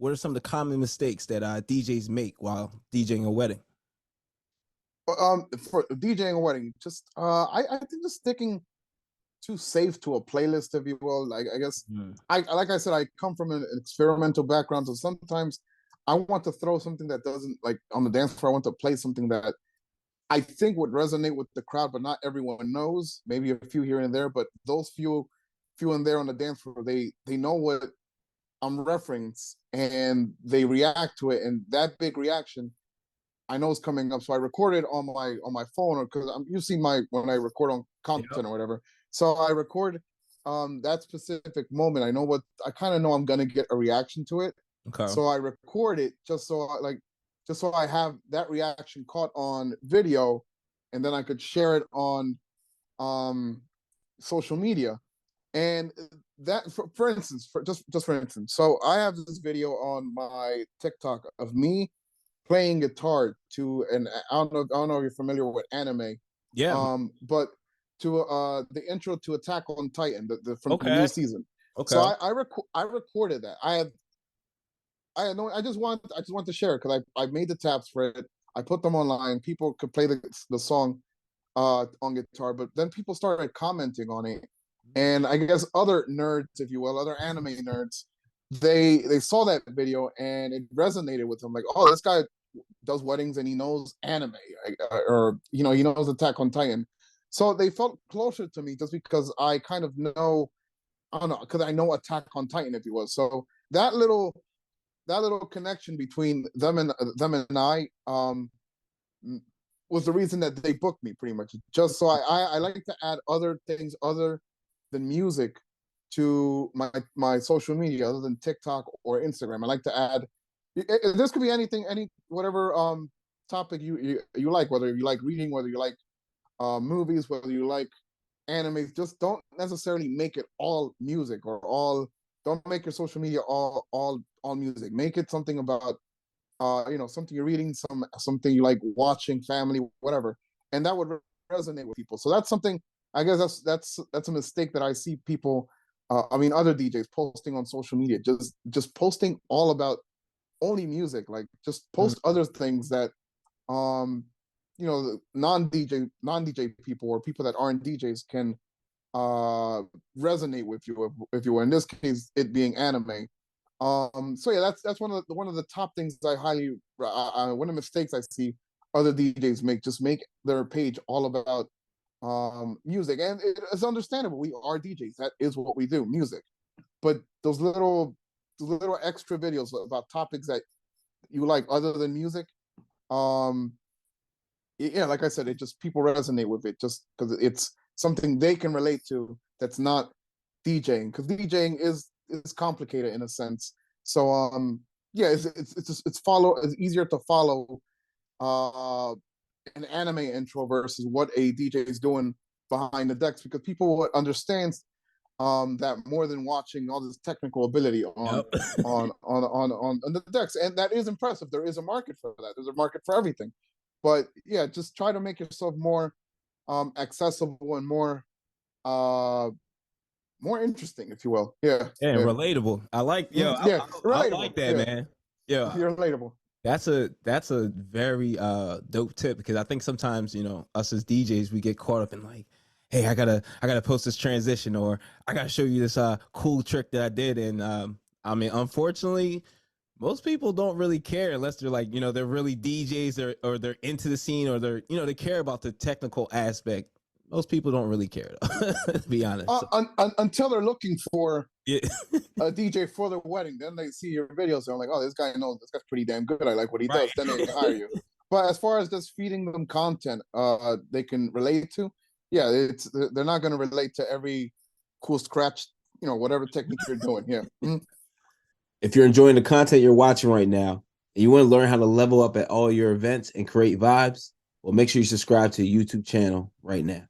what are some of the common mistakes that DJs make while DJing a wedding? For DJing a wedding, just I think just sticking too safe to a playlist, if you will. Like, I guess like I said, I come from an experimental background, so sometimes I want to throw something that doesn't, like, on the dance floor. I want to play something that I think would resonate with the crowd, but not everyone knows. Maybe a few here and there, but those few and there on the dance floor, they know what I'm referencing, and they react to it, and that big reaction I know is coming up. So I record it on my phone, or because you see when I record on content or whatever. So I record that specific moment. I kind of know I'm gonna get a reaction to it. Okay. So I record it just so I have that reaction caught on video, and then I could share it on social media. And that, for instance, just for instance, so I have this video on my TikTok of me playing guitar to I don't know if you're familiar with anime. Yeah. But to the intro to Attack on Titan, from the new season. Okay. So I recorded that. I just want to share it because I made the tabs for it. I put them online. People could play the song on guitar, but then people started commenting on it. And I guess other nerds, if you will, other anime nerds, they saw that video and it resonated with them. Like, oh, this guy does weddings and he knows anime, or he knows Attack on Titan. So they felt closer to me just because I kind of know, I don't know, because I know Attack on Titan, if you will. So that little connection between them and I was the reason that they booked me, pretty much. Just so I like to add other things other than music to my social media, other than TikTok or Instagram. I like to add. This could be anything, whatever topic you like, whether you like reading, whether you like movies, whether you like anime. Just don't necessarily make it all music, or all. Don't make your social media all music. Make it something about something you're reading, something you like watching, family, whatever, and that would resonate with people. So that's something. I guess that's a mistake that I see people. Other DJs posting on social media, just posting all about only music. Like, just post other things that non-DJ people, or people that aren't DJs, can resonate with you, if you were, in this case, it being anime. So yeah, that's one of the top things I highly one of the mistakes I see other DJs make. Just make their page all about music, and it's understandable. We are DJs, that is what we do, music. But those little extra videos about topics that you like other than music, like I said, it just, people resonate with it just because it's something they can relate to, that's not DJing, because DJing is complicated in a sense. So it's easier to follow an anime intro versus what a DJ is doing behind the decks, because people would understand that more than watching all this technical ability on the decks. And that is impressive. There is a market for that. There's a market for everything. But yeah, just try to make yourself more accessible and more interesting, if you will. Yeah. Yeah, relatable. I like, I like that, man. Yeah. You're relatable. That's a very dope tip, because I think sometimes, us as DJs, we get caught up in like, hey, I gotta post this transition, or I gotta show you this cool trick that I did. And unfortunately, most people don't really care unless they're like, they're really DJs, or they're into the scene, or they're, they care about the technical aspect. Most people don't really care, though, to be honest. Until they're looking for a DJ for their wedding. Then they see your videos and I'm like, oh, this guy's pretty damn good. I like what he does. Then they can hire you. But as far as just feeding them content they can relate to, yeah, they're not going to relate to every cool scratch, whatever technique you're doing. Yeah. Mm-hmm. If you're enjoying the content you're watching right now, and you want to learn how to level up at all your events and create vibes, well, make sure you subscribe to the YouTube channel right now.